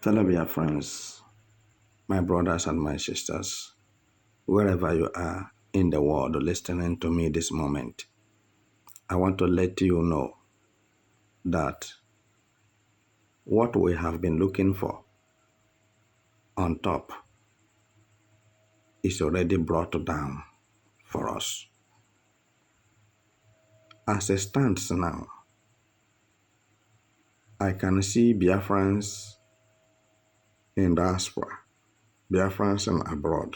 Fellow Biafrans, my brothers and my sisters, wherever you are in the world listening to me this moment, I want to let you know that what we have been looking for on top is already brought down for us. As it stands now, I can see Biafrans in diaspora, Biafrans in abroad,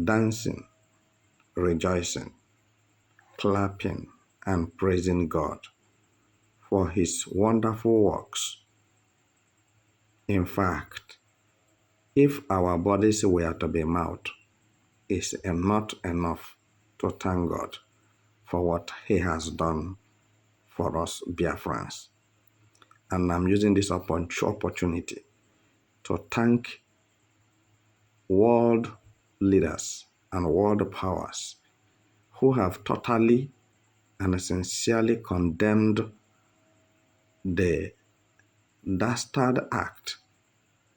dancing, rejoicing, clapping, and praising God for His wonderful works. In fact, if our bodies were to be mouth, it's not enough to thank God for what He has done for us Biafrans. And I'm using this opportunity to thank world leaders and world powers who have totally and sincerely condemned the dastard act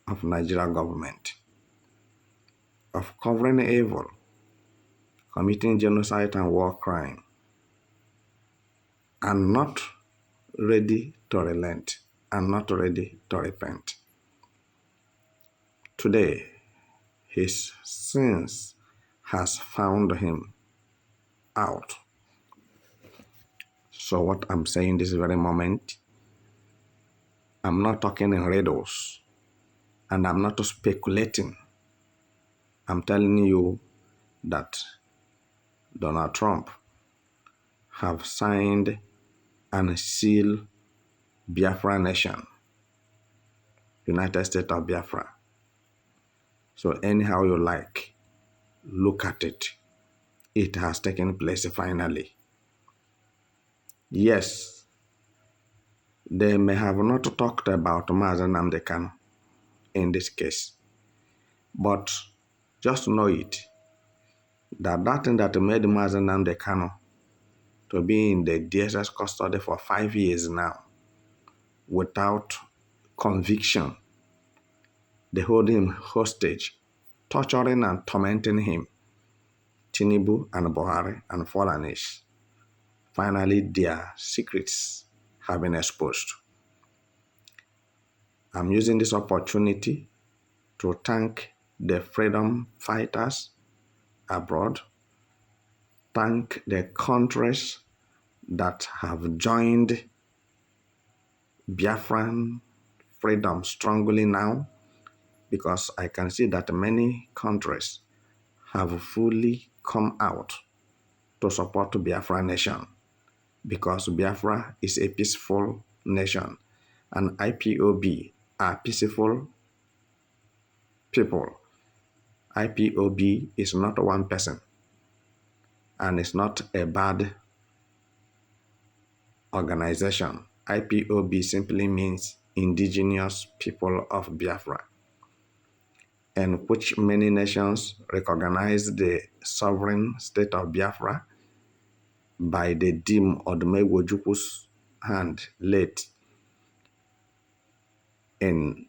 of Nigeria government of covering evil, committing genocide and war crime, and not ready to relent and not ready to repent. Today, his sins has found him out. So what I'm saying this very moment, I'm not talking in riddles and I'm not speculating. I'm telling you that Donald Trump have signed and sealed Biafra nation, United States of Biafra. So anyhow you like, look at it. It has taken place finally. Yes, they may have not talked about Mazen Nnamdi Kanu in this case, but just know it, that thing that made Mazen Nnamdi Kanu to be in the DSS custody for 5 years now without conviction, they hold him hostage, torturing and tormenting him. Tinubu and Buhari and Fulanis, finally their secrets have been exposed. I'm using this opportunity to thank the freedom fighters abroad, thank the countries that have joined Biafran freedom strongly now, because I can see that many countries have fully come out to support Biafra nation, because Biafra is a peaceful nation and IPOB are peaceful people. IPOB is not one person and it's not a bad organization. IPOB simply means Indigenous People of Biafra, in which many nations recognize the sovereign state of Biafra by the Dim Odumegwu hand late in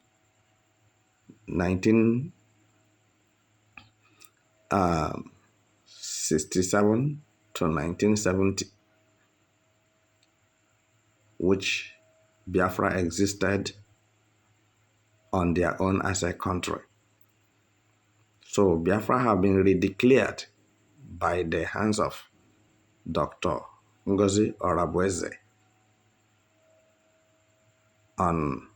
1967 to 1970, which Biafra existed on their own as a country. So Biafra have been redeclared by the hands of Dr. Ngozi Orabueze on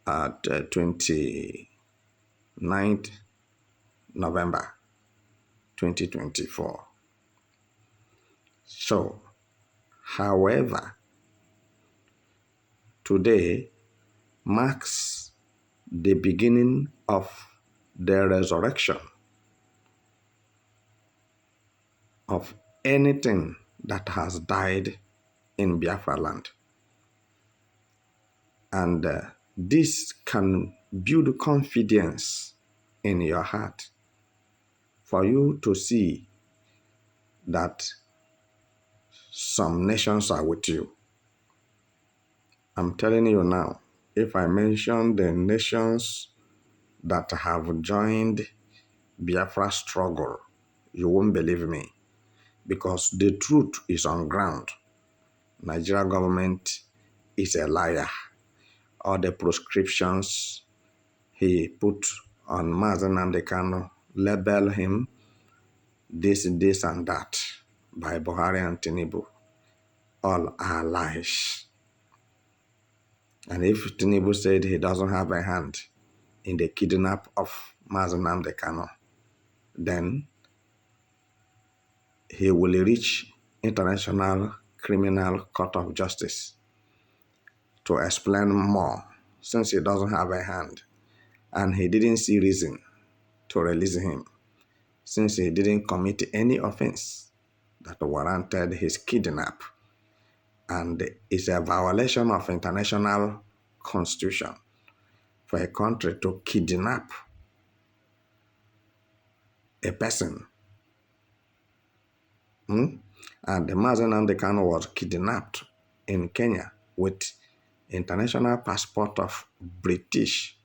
29th November 2024. So, however, today marks the beginning of the resurrection of anything that has died in Biafra land. And this can build confidence in your heart for you to see that some nations are with you. I'm telling you now, if I mention the nations that have joined Biafra struggle, you won't believe me, because the truth is on ground. Nigeria government is a liar. All the prescriptions he put on Mazen Kanu, label him this, and that by Buhari and Tinubu. All are lies. And if Tinubu said he doesn't have a hand in the kidnap of Mazen Kanu, then he will reach International Criminal Court of Justice to explain more, since he doesn't have a hand and he didn't see reason to release him, since he didn't commit any offense that warranted his kidnap, and it's a violation of international constitution for a country to kidnap a person. And the Mazen Kanu was kidnapped in Kenya with international passport of British,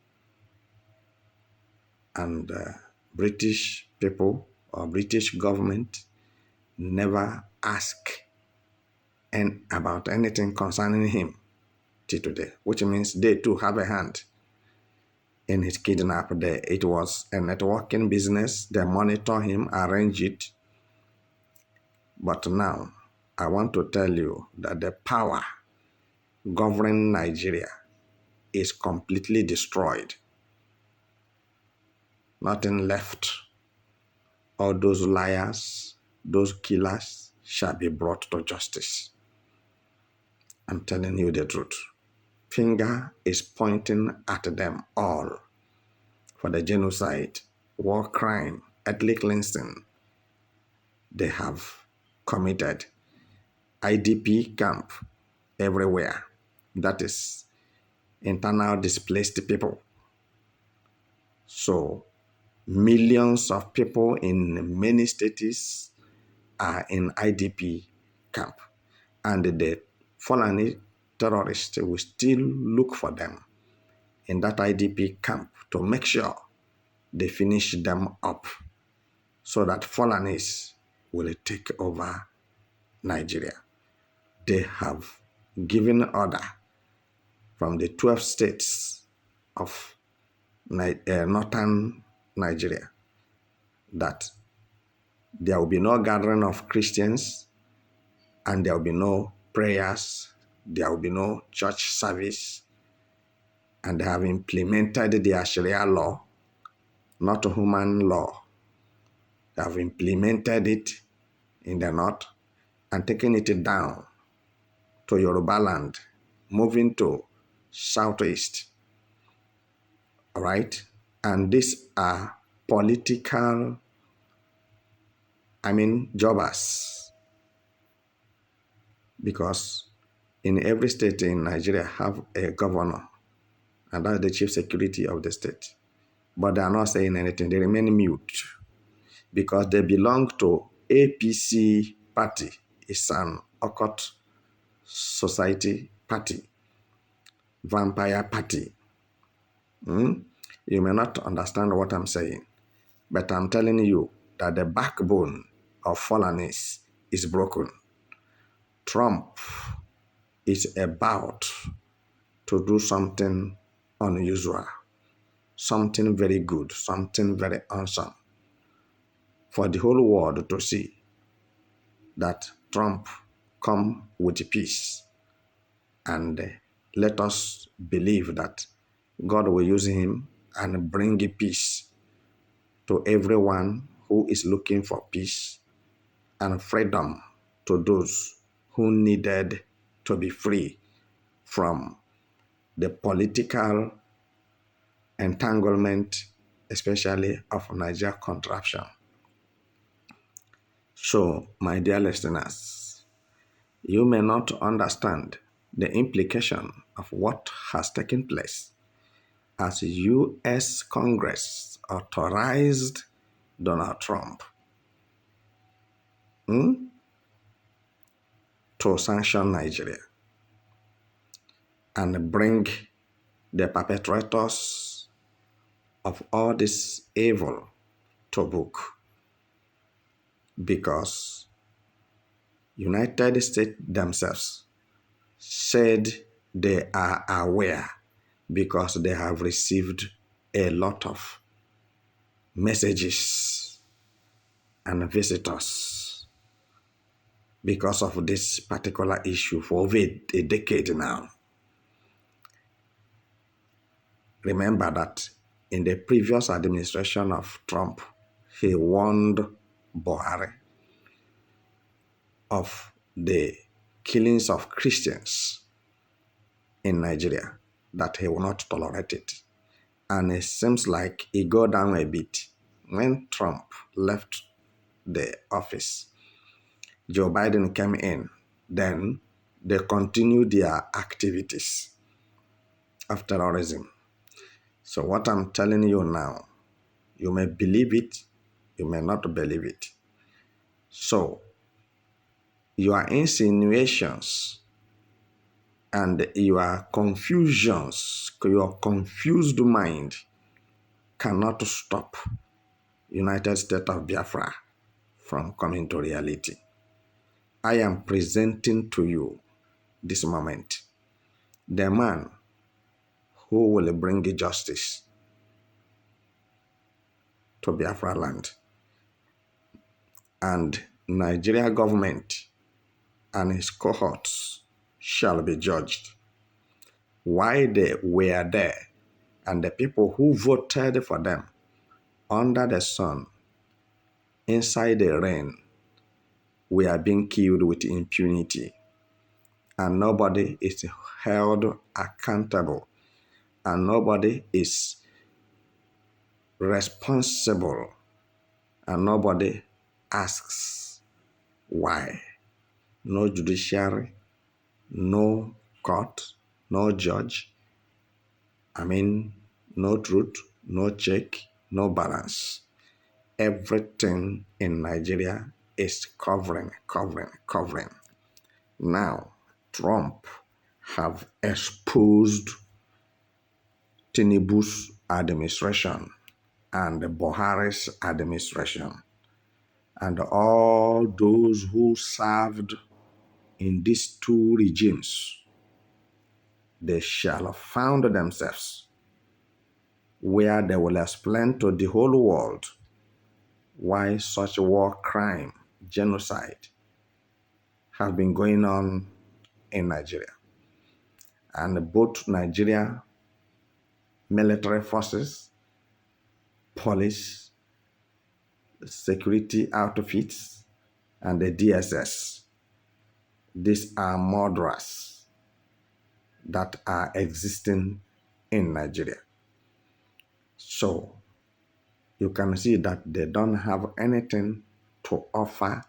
and British people or British government never ask about anything concerning him till today, which means they too have a hand in his kidnap there. It was a networking business. They monitor him, arrange it. But now, I want to tell you that the power governing Nigeria is completely destroyed. Nothing left. All those liars, those killers shall be brought to justice. I'm telling you the truth. Finger is pointing at them all for the genocide, war crime, ethnic cleansing they have committed. IDP camp everywhere. That is internal displaced people. So millions of people in many states are in IDP camp, and the Fulani terrorists will still look for them in that IDP camp to make sure they finish them up, so that Fulanis will take over Nigeria. They have given order from the 12 states of northern Nigeria that there will be no gathering of Christians, and there will be no prayers, there will be no church service, and they have implemented the Sharia law, not human law. They have implemented it in the north and taken it down to Yoruba land, moving to southeast. All right? And these are political, jobbers, because in every state in Nigeria have a governor, and that's the chief security of the state. But they are not saying anything. They remain mute because they belong to APC party. It's an occult society party, vampire party. You may not understand what I'm saying, but I'm telling you that the backbone of Fulanis is broken. Trump is about to do something unusual, something very good, something very awesome for the whole world to see, that Trump come with peace, and let us believe that God will use him and bring peace to everyone who is looking for peace and freedom to those who needed to be free from the political entanglement, especially of Niger contraption. So, my dear listeners, you may not understand the implication of what has taken place as U.S. Congress authorized Donald Trump to sanction Nigeria and bring the perpetrators of all this evil to book, because United States themselves said they are aware, because they have received a lot of messages and visitors because of this particular issue for over a decade now. Remember that in the previous administration of Trump, he warned Buhari of the killings of Christians in Nigeria, that he will not tolerate it. And it seems like it go down a bit. When Trump left the office, Joe Biden came in, then they continued their activities of terrorism. So what I'm telling you now, you may believe it, you may not believe it. So your insinuations and your confusions, your confused mind cannot stop United States of Biafra from coming to reality. I am presenting to you this moment the man who will bring justice to Biafra land. And Nigeria government and his cohorts shall be judged. Why they were there, and the people who voted for them under the sun, inside the rain, were being killed with impunity. And nobody is held accountable. And nobody is responsible. And nobody asks why. No judiciary, no court, no judge. No truth, no check, no balance. Everything in Nigeria is covering. Now, Trump have exposed Tinubu's administration and Buhari's administration and all those who served in these two regimes. They shall found themselves where they will explain to the whole world why such war crime, genocide, have been going on in Nigeria. And both Nigeria military forces, police, security outfits, and the DSS, these are murderers that are existing in Nigeria. So you can see that they don't have anything to offer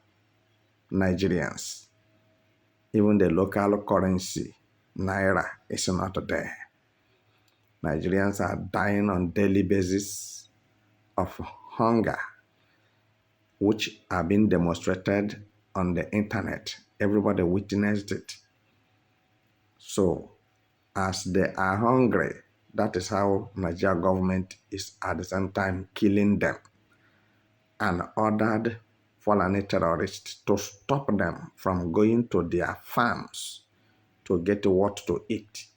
Nigerians. Even the local currency, Naira, is not there. Nigerians are dying on daily basis of hunger, which are being demonstrated on the internet. Everybody witnessed it. So, as they are hungry, that is how Nigeria government is at the same time killing them and ordered Fulani terrorists to stop them from going to their farms to get what to eat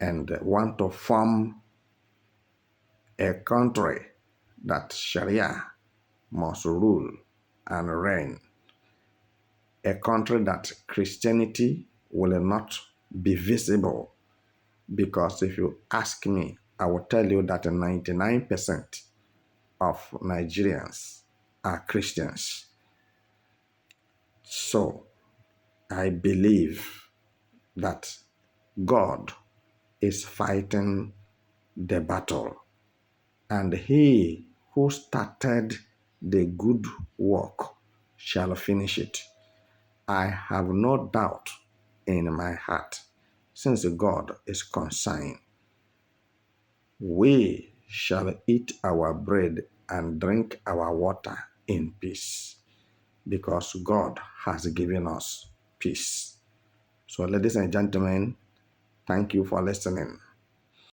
and want to form a country that Sharia must rule and reign. A country that Christianity will not be visible. Because if you ask me, I will tell you that 99% of Nigerians are Christians. So I believe that God is fighting the battle, and he who started the good work shall finish it. I have no doubt in my heart, since God is concerned, we shall eat our bread and drink our water in peace, because God has given us peace. So, ladies and gentlemen, thank you for listening.